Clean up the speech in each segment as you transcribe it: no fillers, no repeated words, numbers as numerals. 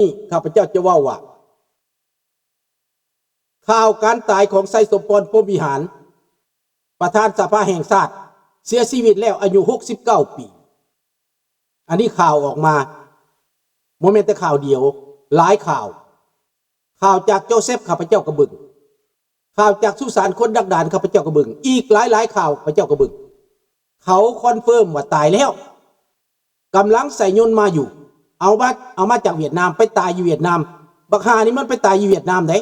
นี่ข้าพเจ้าจะว่าข่าวการตายของไซสมพร พรหมวิหารประธานสภาแห่งชาติเสียชีวิตแล้วอายุ69 ปีอันนี้ข่าวออกมาโมเมนต์แต่ข่าวเดียวหลายข่าวจากโจเซฟข้าพเจ้ากระบึงข่าวจากสุสานคนดักดานข้าพเจ้ากระบึงอีกหลายข่าวข้าพเจ้ากระบึงเขาคอนเฟิร์มว่าตายแล้วกำลังใส่ยนต์มาอยู่เอามาจากเวียดนามไปตายอยู่เวียดนามบักฮานี่มันไปตายอยู่เวียดนามได้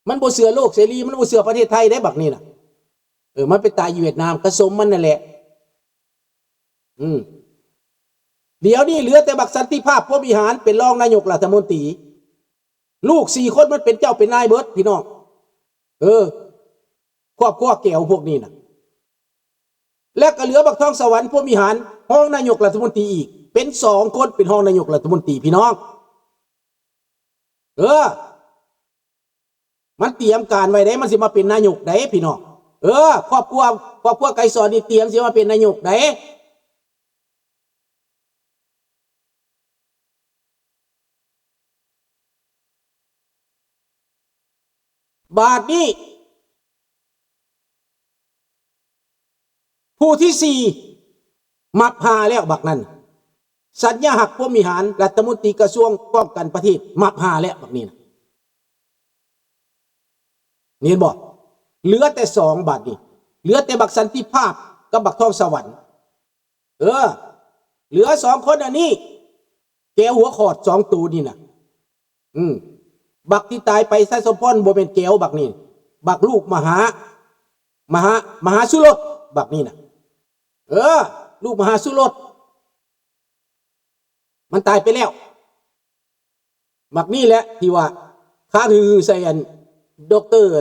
มันบ่เสือโลกเสรีมันบ่เสือประเทศไทยได้บักนี่นะมันไปตายอยู่เวียดนามกระสมมันนั่นแหละเดี๋ยวนี้เหลือแต่บักสันติภาพพรหมวิหารเป็นรองนายกรัฐมนตรีลูก4 คนมันเป็นเจ้าเป็นนายเบิดพี่น้องครอบครัวแก้วพวกนี้นะและก็เหลือบักทองสวรรค์พรหมวิหารห้องนายกรัฐมนตรีอีกเป็น2 คนเป็นห้องนายกรัฐมนตรีพี่น้องมันเตรียมการไว้ได้มันสิมาเป็นนายกได้พี่น้องครอบครัวไกรสอนนี่เตรียมสิมาเป็นนายกได้บาทนี้ผู้ที่4มักพาแล้วบักนั้นสัญญาหักพรหมวิหารรัฐมนตรีกระทรวงป้องกันประเทศมักพาแล้วบักนี้นะนี่บอกเหลือแต่2 บาทนี่เหลือแต่บักสันติภาพกับบักทองสวรรค์เหลือ2 คนอันนี้แกหัวขอด2 ตัวนี่นะบักที่ตายไปไซสมพรบ่เป็นแก้วบักนี่บักลูกมหาสุรสบักนี่นะลูกมหาสุรสมันตายไปแล้วบักนี่แหละที่ว่าข้าคือใส่อันด็อกเตอร์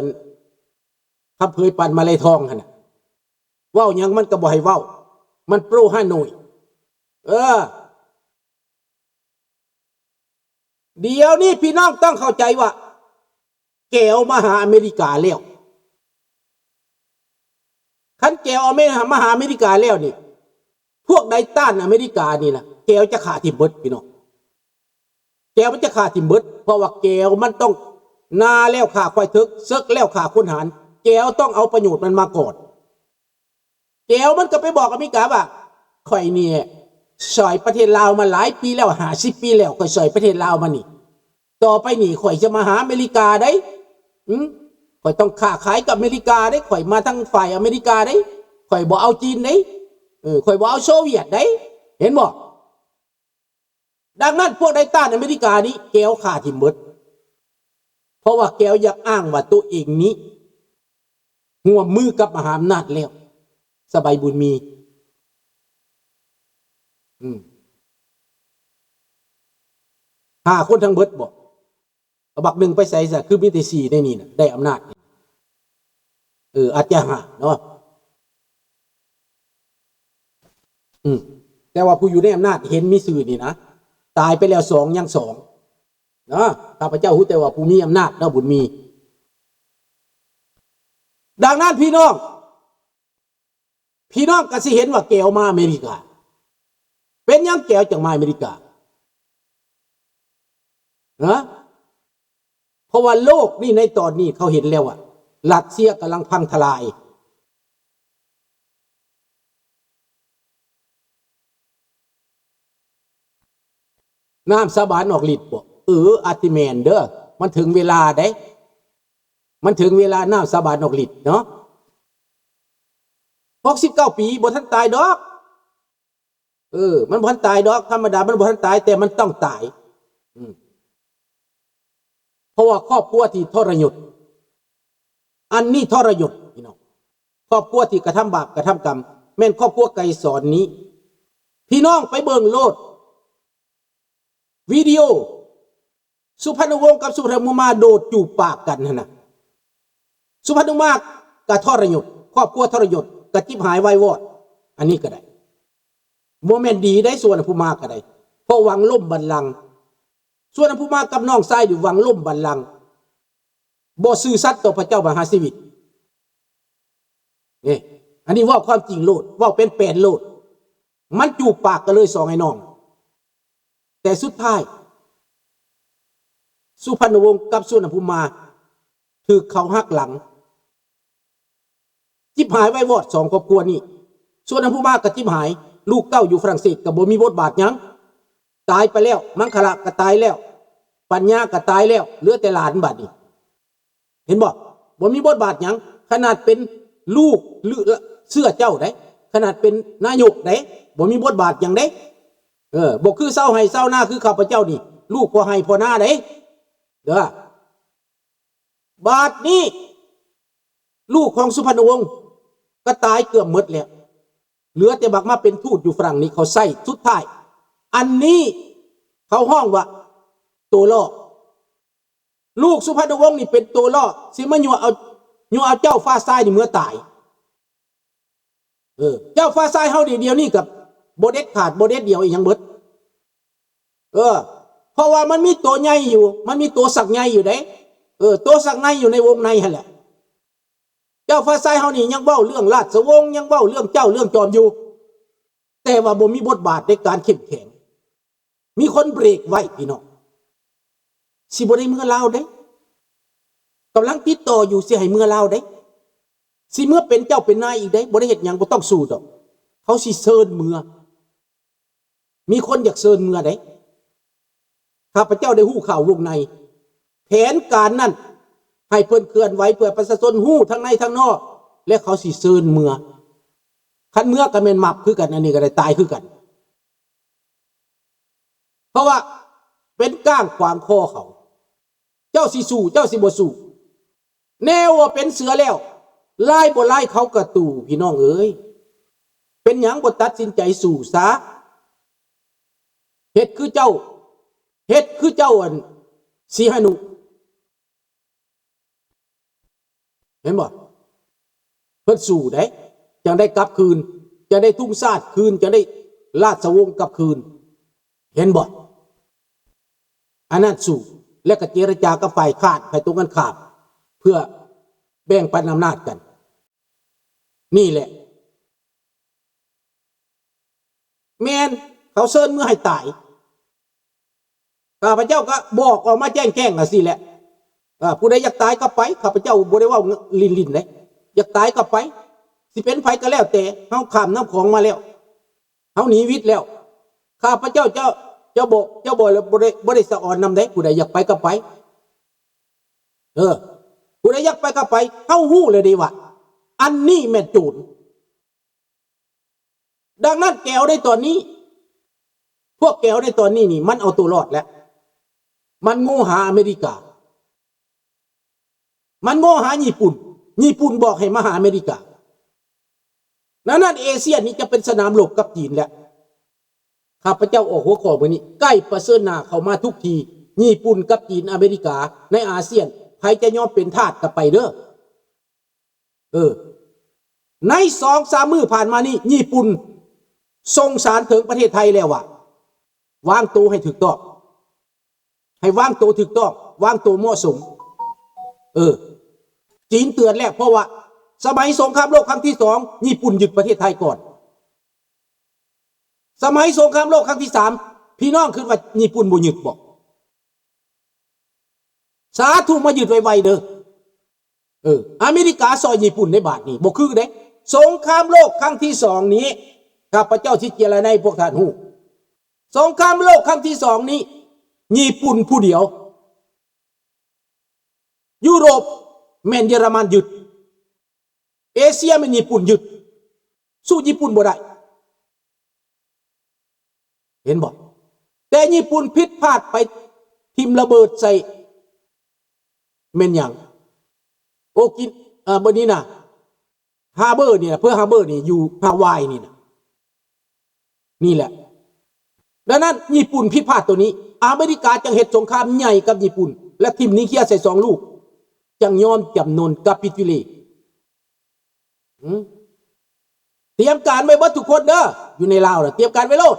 คำเผยปันมาเลยทองหั่นน่ะเว้ายังมันก็บ่ให้เว้ามันโปรฮานอยเดี๋ยวนี้พี่น้องต้องเข้าใจว่าแก้วมาหาอเมริกาแล้วคันแก้วมาหาอเมริกาแล้วนี่พวกใดต้านอเมริกานี่นะแก้วจะขาดทิ่มเบิดพี่น้องแก้วมันจะขาดทิ่มเบิดเพราะว่าแก้วมันต้องนาแล้วขาควายทึกซึกแล้วขาคนหารแก้วต้องเอาประโยชน์มันมาก่อนแก้วมันก็ไปบอกอเมริกาว่าข่อยเนี่ยสอยประเทศลาวมาหลายปีแล้ว50 ปีแล้วข่อยสอยประเทศลาวมานี่ต่อไปนี่ข่อยจะมาหาอเมริกาได้ข่อยต้องค้าขายกับอเมริกาได้ข่อยมาทั้งฝ่ายอเมริกาได้ข่อยบ่เอาจีนได้ข่อยบ่เอาโซเวียตได้เห็นบ่ดังนั้นพวกใดต้านอเมริกานี้แก้วขาดทิ่มเบิดเพราะว่าแก้วอยากอ้างว่าตัวเองนี้ร่วมมือกับมหาอำนาจแล้วสบายบุญมี5 คนทั้งเบิดบอกบักหนึ่งไปใส่ซะคือมีแต่4ได้นี่นะได้อำนาจอาจจะเนาะแต่ว่าผู้อยู่ในอำนาจเห็นมีสื่อนี่นะตายไปแล้ว2ยัง2นะข้าพเจ้าฮู้แต่ว่าผู้มีอำนาจเนาะบุญมีดังนั้นพี่น้องก็สิเห็นว่าแก้วมาอเมริกาเป็นยังแก้วจังมาอเมริกาเพราะว่าโลกนี่ในตอนนี้เขาเห็นแล้วว่ารัสเซียกำลังพังทลายน้ำสาบานออกฤทธิ์บ่อาร์ติแมนเด้อมันถึงเวลาได้มันถึงเวลาน้ำสาบานออกฤทธิ์เนาะ69 ปีบ่ทันตายดอกมันบ่ทันตายดอกธรรมดามันบ่ทันตายแต่มันต้องตายเพราะว่าครอบครัวที่ทรยศอันนี้ทรยศพี่น้องครอบครัวที่กระทำบาปกระทำกรรมแม่นครอบครัวไกรสอนนี้พี่น้องไปเบิ่งโลดวิดีโอสุพรรณวงศ์กับสุพรรณมุมาโดดจูบปากกันนะสุพรรณมุมากับทรยศครอบครัวทรยศกับจิบหายวายวอดอันนี้ก็ได้โมเมนต์ดีได้ส่วนผู้มาก็ได้เพราะหวังล่มบัลลังก์ส่วนผู้มากับน้องชายอยู่หวังล่มบัลลังก์บ่ซื่อสัตย์ต่อพระเจ้ามหาชีวิตนี่อันนี้ว่าความจริงโลดว่าเป็นแปลนโลดมันจูบปากกันเลย2 ไอ้น้อง แต่สุดท้ายสุพรรณวงศ์กับสุวรรณภูมิถือเขาหักหลังจิบหายไว้วอดสองครอบครัวนี่สุวรรณภูมิกับจิบหายลูกเต้าอยู่ฝรั่งเศสกับบ่มีบทบาทยังตายไปแล้วมังคละก็ตายแล้วปัญญาก็ตายแล้วเหลือแต่หลานบัดนี้เห็นบ่มีบทบาทยังขนาดเป็นลูกเสื้อเจ้าได้ขนาดเป็นนายกได้บ่มีบทบาทยังได้บ่คือเศร้าให้เศร้าหน้าคือข้าพเจ้านี่ลูกพอให้พอหน้าได้เด้อบาดนี้ลูกของสุพรรณวงศ์ก็ตายเกือบหมดแล้วเหลือแต่บักมาเป็นทูตอยู่ฝรั่งนี้เขาใส่สุดท้ายอันนี้เขาห้องว่าตัวล่อลูกสุพรรณวงศ์นี่เป็นตัวล่อสิมายัวเอาเจ้าฟ้าทรายนี่เมื่อตายเจ้าฟ้าทรายเฮาเดียวนี่กับโบเด็ดขาดโบเด็ดเดียวอีกยังเบิดเพราะว่ามันมีตัวใหญ่อยู่มันมีตัวสักใหญ่อยู่เด้ตัวสักในอยู่ในวงในหั่นแหละเจ้าฟ้าทรายเฮานี่ยังเว้าเรื่องราชวงศ์ยังเว้าเรื่องเจ้าเรื่องจอมอยู่แต่ว่าบ่มีบทบาทในการเข้มแข็งมีคนเบรกไว้พี่น้องสิบ่ได้เมื่อลาวเด้กำลังติดต่ออยู่สิให้เมื่อลาวเด้สิเมื่อเป็นเจ้าเป็นนายอีกเด้บ่ได้เฮ็ดหยังบ่ต้องสู้ดอกเขาสิเชิญเมื่อมีคนอยากเชิญเมื่อเด้ข้าพเจ้าได้ฮู้ข่าววงในแผนการนั้นให้เพิ่นเคลื่อนไหวเพื่อประชาชนฮู้ทั้งในทั้งนอกและเขาสิเชิญเมื่อคันเมื่อก็แม่นมับคือกันอันนี้ก็ได้ตายคือกันเพราะว่าเป็นก้างขวางคอเขาเจ้าสิสู้เจ้าสิบ่สู้แนวว่าเป็นเสือแล้วไล่บ่ไล่เขากระตู่พี่น้องเอ้ยเป็นหยังบ่ตัดสินใจสู้ซะเฮ็ดคือเจ้าอันสีหนุเห็นบ่เพิ่นสู้ได้จังได้กลับคืนจะได้ทุ่งชาติคืนจะได้ราชวงศ์กลับคืนเห็นบ่อันนั้นสู้และก็เจรจากับฝ่ายค้านฝ่ายตรงกันข้ามเพื่อแบ่งปันอำนาจกันนี่แหละแม่นเขาเชิญเมื่อให้ตายข้าพเจ้าก็บอกออกมาแจ้งกันสิแหละผู้ใดอยากตายก็ไปข้าพเจ้าบ่ได้ว่าลินเลยอยากตายก็ไปสิเป็นไผก็แล้วแต่เฮาข้ามน้ำของมาแล้วเฮาหนีวิทย์แล้วข้าพเจ้าบอกแล้วบ่ได้สะอ่อนนำได้ผู้ใดอยากไปก็ไปผู้ใดอยากไปก็ไปเฮาฮู้เลยดีว่าอันนี้แม่นโจรดังนั้นแก้วในตอนนี้พวกแก้วในตอนนี้นี่มันเอาตัวรอดแล้วมันโง่หาอเมริกามันโง่หาญี่ปุ่นบอกให้มาหาอเมริกานั้นเอเชียนี่จะเป็นสนามรบกับจีนแล้วข้าพเจ้าออกหัวข้อมื้อนี้ใกล้ประเสริฐหน้าเข้ามาทุกทีญี่ปุ่นกับจีนอเมริกาในอาเซียนใครจะยอมเป็นทาสก็ไปเด้อใน 2-3 มื้อผ่านมานี่ญี่ปุ่นส่งสารถึงประเทศไทยแล้วว่าวางตัวให้ถูกต้องให้วางตัวถูกต้องวางตัวเหมาะสมจีนเตือนแล้วเพราะว่าสมัยสงครามโลกครั้งที่ 2ญี่ปุ่นยึดประเทศไทยก่อนสมัยสงครามโลกครั้งที่ 3พี่น้องคิดว่าญี่ปุ่นบ่ยึดบ่สาธุมายึดไวๆเด้ออเมริกาซอยญี่ปุ่นในบาทนี้บ่คือเด้สงครามโลกครั้งที่ 2นี้ข้าพเจ้าที่เจรไนพวกท่านฮู้สงครามโลกครั้งที่ 2นี้ญี่ปุ่นผู้เดียวยุโรปแม่นเยอรมันยึดเอเชียแม่นญี่ปุ่นยึดสู้ญี่ปุ่นบ่ได้เห็นบ่แต่ญี่ปุ่นผิดพลาดไปทิ่มระเบิดใส่แม่นหยังโอกิบ่นี้น่ะฮาร์เบอร์นี่นะเพื่อฮาร์เบอร์นี่อยู่ฮาวายนี่นะนี่แหละดังนั้นญี่ปุ่นผิดพลาดตัวนี้อเมริกาจังเหตุสงครามใหญ่กับญี่ปุ่นและทิมนิวเคลียร์ใส่2 ลูกจังยอมจำนนกับปิตุเลเตรียมการไว้เบิดทุกคนเด้ออยู่ในลาวน่ะเตรียมการไว้โลด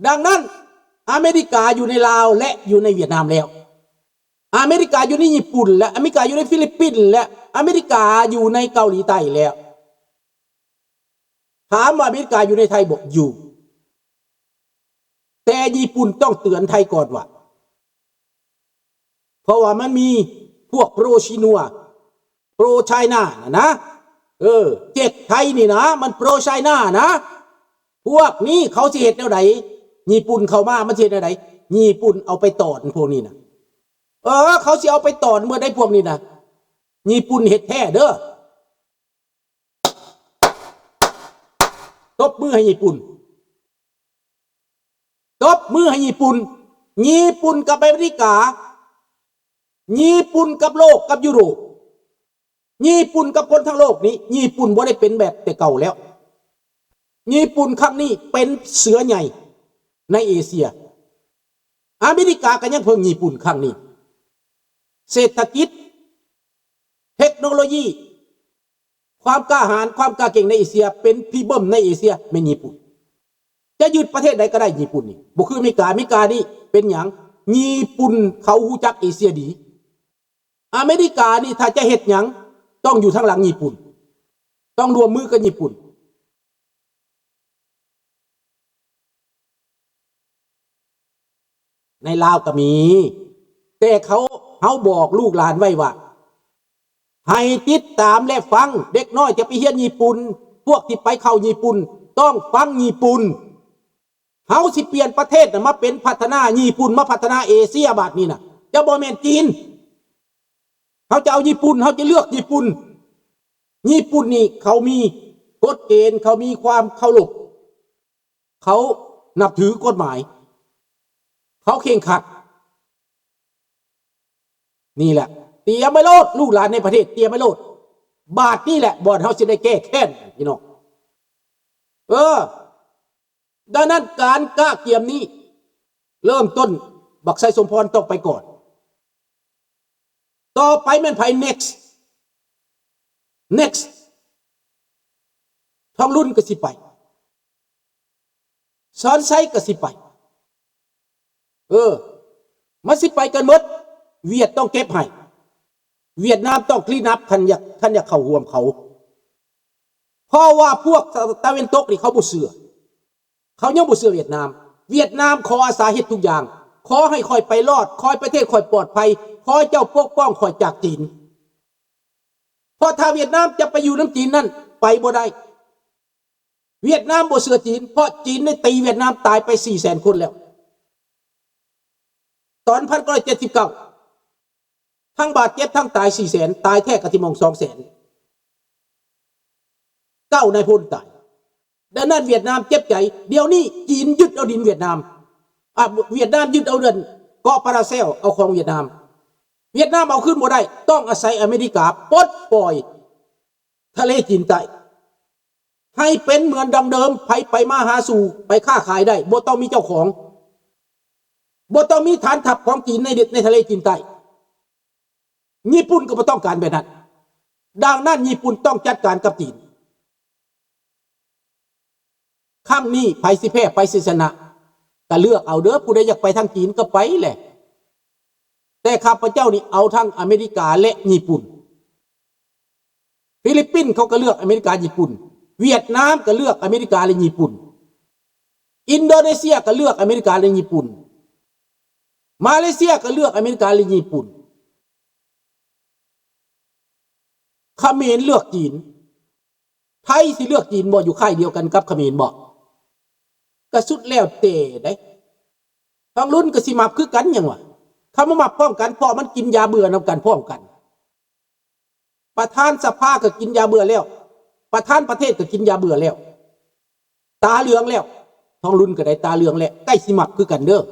ดังนั้นอเมริกาอยู่ในลาวและอยู่ในเวียดนามแล้วอเมริกาอยู่ในญี่ปุ่นและอเมริกาอยู่ในฟิลิปปินส์และอเมริกาอยู่ในเกาหลีใต้แล้วถามว่าอเมริกาอยู่ในไทยบอกอยู่ ญี่ปุ่นต้องเตือนไทยก่อนว่าเพราะว่ามันมีพวกโปรชินัวโปรไชน่านะเจ็กไทยนี่นะมันโปรไชน่านะพวกนี้เขาสิเฮ็ดแนวใดญี่ปุ่นเข้ามามันสิเฮ็ดแนวใดญี่ปุ่นเอาไปตอนพวกนี้นะเขาสิเอาไปตอนเมื่อได้พวกนี้นะญี่ปุ่นเฮ็ดแท้เด้อตบมือให้ญี่ปุ่นตบมือให้ญี่ปุ่นญี่ปุ่นกับอเมริกาญี่ปุ่นกับโลกกับยุโรปญี่ปุ่นกับคนทั้งโลกนี้ญี่ปุ่นบ่ได้เป็นแบบแต่เก่าแล้วญี่ปุ่นครั้งนี้เป็นเสือใหญ่ในเอเชียอเมริกาก็ยังเพิ่งญี่ปุ่นครั้งนี้เศรษฐกิจเทคโนโลยีความกล้าหาญความกล้าเก่งในเอเชียเป็นพี่เบิ้มในเอเชียไม่ญี่ปุ่นจะยึดประเทศใดก็ได้ญี่ปุ่นนี่บ่คืออเมริกานี่เป็นหยังญี่ปุ่นเขาฮู้จักเอเชียดีอเมริกานี่ถ้าจะเฮ็ดหยังต้องอยู่ทางหลังญี่ปุ่นต้องรวมมือกับญี่ปุ่นในลาวก็มีแต่เขาบอกลูกหลานไว้ว่าให้ติดตามและฟังเด็กน้อยจะไปเรียนญี่ปุ่นพวกที่ไปเข้าญี่ปุ่นต้องฟังญี่ปุ่นเฮาสิเปลี่ยนประเทศมาเป็นพัฒนาญี่ปุ่นมาพัฒนาเอเชียบัดนี้น่ะจะบ่แม่นจีนเขาจะเอาญี่ปุ่นเขาจะเลือกญี่ปุ่นญี่ปุ่นนี่เขามีกฎเกณฑ์เขามีความเคารพเขานับถือกฎหมายเขาเคร่งครัดนี่แหละเตรียมไว้โลดลูกหลานในประเทศเตรียมไว้โลดบาทนี่แหละบ่อนเขาจะได้แก้แค้นพี่น้องดังนั้นการกล้าเกียมนี้เริ่มต้นบักไซสมพรต้องไปก่อนต่อไปแม่นไผ next ทองรุ่นก็สิไปสอนไซก็สิไปมันสิไปกันหมดเวียดต้องเก็บให้เวียดนามต้องคลีนอัพท่านอยากเข้าร่วมเขาเพราะว่าพวกตะวันตกนี่เขาบ่เชื่อเขายังบ่เชื่อเวียดนามขออาสาเฮ็ดทุกอย่างขอให้ค่อยไปรอดขอให้ประเทศค่อยปลอดภัยขอให้เจ้าปกป้องค่อยจากจีนเพราะถ้าเวียดนามจะไปอยู่น้ำจีนนั่นไปบ่ได้เวียดนามบ่เชื่อจีนเพราะจีนได้ตีเวียดนามตายไป 400,000 คนแล้วตอน1999ทั้งบาดเจ็บทั้งตาย 400,000 ตายแท้กะสิมอง200,000 9นายพลตายดังนั้นเวียดนามเจ็บใจเดี๋ยวนี้จีนยึดเอาดินเวียดนามเวียดนามยึดเอาเดินเกาะปาราเซลเอาของเวียดนามเอาขึ้นบ่ได้ต้องอาศัยอเมริกาปลดปล่อยทะเลจีนใต้ให้เป็นเหมือนดังเดิมไปมาหาสู่ไปค้าขายได้บ่ต้องมีเจ้าของบ่ต้องมีฐานทัพของจีนในทะเลจีนใต้ญี่ปุ่นก็บ่ต้องการแบบนั้นดังนั้นญี่ปุ่นต้องจัดการกับจีนข้างนี้ไปสิแพ้ไปสิชนะก็เลือกเอาเด้อผู้ใดอยากไปทางจีนก็ไปแหละแต่ข้าพเจ้านี่เอาทั้งอเมริกาและญี่ปุ่นฟิลิปปินส์เขาก็เลือกอเมริกาญี่ปุ่นเวียดนามก็เลือกอเมริกาและญี่ปุ่นอินโดนีเซียก็เลือกอเมริกาและญี่ปุ่นมาเลเซียก็เลือกอเมริกาและญี่ปุ่นเขมรเลือกจีนไทยสิเลือกจีนบ่อยู่ค่ายเดียวกันกับเขมรบ่ก็สุดแล้วแต่ได้ทางรุ่นก็สิมับคือกันหยังวะถ้ามามับพร้อมกันเพราะมันกินยาเบื่อนำกันพร้อมกันประธานสภาก็กินยาเบื่อแล้วประธานประเทศก็กินยาเบื่อแล้วตาเหลืองแล้วทางรุ่นก็ได้ตาเหลืองแล้วใกล้สิมับคือกันเด้อ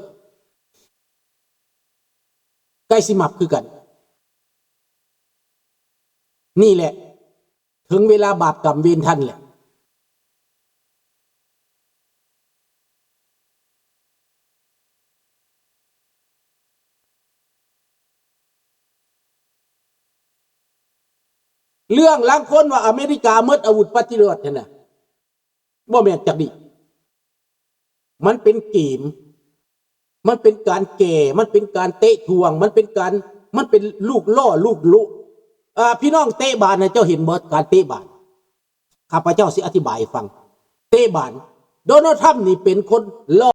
ใกล้สิมับคือกันนี่แหละถึงเวลาบาปกรรมเวรท่านแหละเรื่องล้างคนว่าอเมริกาเมิดอาวุธปฏิรูปเนี่ยนะบ่แม่นจักดิมันเป็นเกมมันเป็นการแก่มันเป็นการเตะทวงมันเป็นลูกล่อลูกลุพี่น้องเตะบานนะเจ้าเห็นบ่การเตะบานข้าพเจ้าสิอธิบายฟังเตะบานโดนัลด์ทรัมป์นี่เป็นคนล่อ